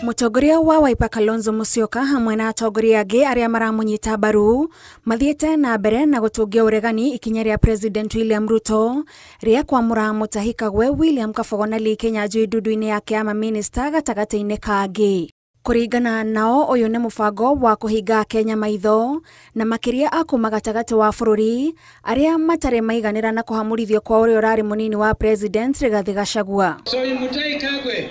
Mutongoria wa Wiper Kalonzo Musyoka hamwe na atongoria angĩ arĩa maramunyita mbaru mathiĩte na mbere na gũtũngia ũregani ikinya rĩa President William Ruto rĩa kwamũra Mutahi Kagwe, William Kabogo na Lee Kinyanjui ndundu-inĩ yake ya maminista gatagatĩ-inĩ kangĩ. Kũringana nao, ũyũ nĩ mũbango wa kũhinga Kenya maitho na makĩria a kuma gatagatĩ wa bũrũri arĩa matarĩ maiganĩra na kũhamũrithio kwa ũrĩa ũrarĩ mũnini wa President Rigathi Gachagua. So Mutahi Kagwe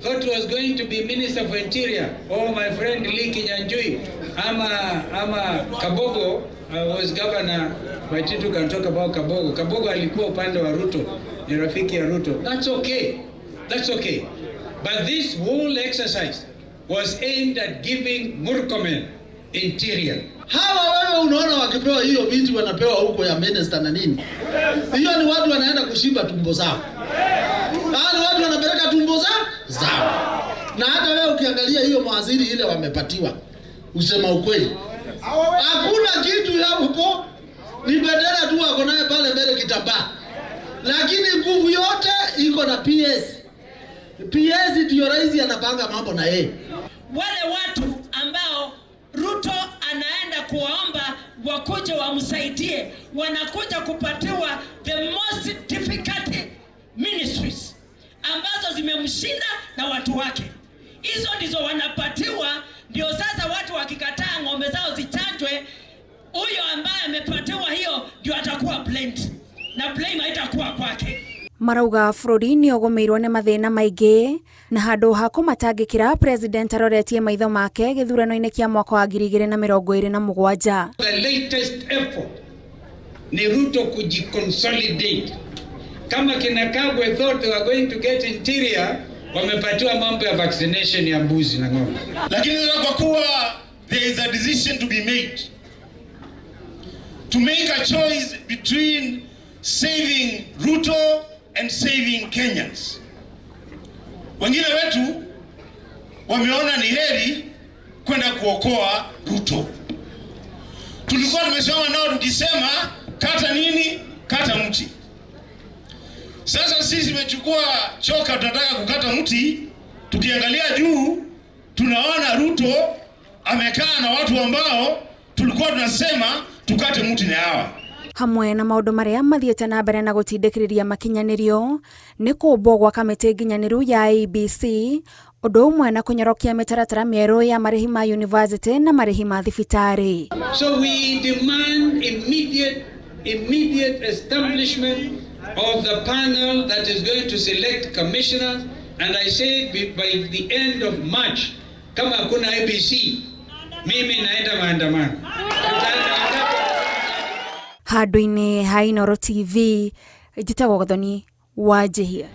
thought was going to be Minister for Interior, or my friend Lee Kinyanjui, ama Kabogo was governor. Wachitu can talk about Kabogo. Kabogo alikuwa upande wa Ruto, ni rafiki ya Ruto. That's okay. That's okay. But this whole exercise was aimed at giving Murkomen Interior. Hawa wewe unaona wakipewa hiyo viti wanapewa huko ya minister na nini? Hiyo ni watu wanaenda kushiba tumbo zao. Hao watu wanapeleka tumbo zao. Na hata wewe ukiangalia hiyo mawaziri ile wamepatiwa, usema ukweli, hakuna kitu hapo, ni bendera tu wako naye pale mbele kitambaa. Lakini nguvu yote iko na PS. PS ndio rais anapanga mambo na yeye. Wale watu ambao Ruto anaenda kuwaomba wakuje wamsaidie, wanakuja kupatiwa the most difficult ministries ambazo zimemshinda na watu wake. Hizo ndizo wanapatiwa, ndio sasa watu wakikataa ng'ombe zao zichanjwe, huyo ambaye amepatiwa hiyo ndio atakuwa blamed, na blame haitakuwa kwake. Marauga bũrũri nĩ ũgũmĩirwo nĩ mathĩna maingĩ na handũ ha kũmatangĩkĩra, President aroretie maitho make gĩthurano-inĩ kĩa mwaka wa 2027. The latest effort ni Ruto kujiconsolidate. Kama kina Kagwe thought they were going to get interior, wamepatiwa mambo ya vaccination ya mbuzi na ng'ombe. Lakini kwa kuwa there is a decision to be made to make a choice between saving Ruto and saving Kenyans. Wengine wetu wameona ni heri kwenda kuokoa Ruto. Tulikuwa tumesema nao tukisema kata nini? Kata mti. Sasa sisi tumechukua choka, tunataka kukata mti. Tukiangalia juu tunaona Ruto amekaa na watu ambao tulikuwa tunasema tukate mti na hawa. Hamwe na maũndũ marĩa mathiĩte na mbere na gũtindĩkĩrĩria makinyanĩrio nĩ kũmbwo gwa kamĩtĩ nginyanĩru ya IEBC, ũndũ ũmwe na kũnyorokia mĩtaratara mĩerũ ya marĩhi ma university na marĩhi ma thibitarĩ. So we demand immediate establishment of the panel that is going to select commissioners, and I said by the end of March, kama hakuna IEBC, mimi naenda maandamano. Handũ-inĩ ha Inooro TV, njĩtagwo Gathoni Wanjihia.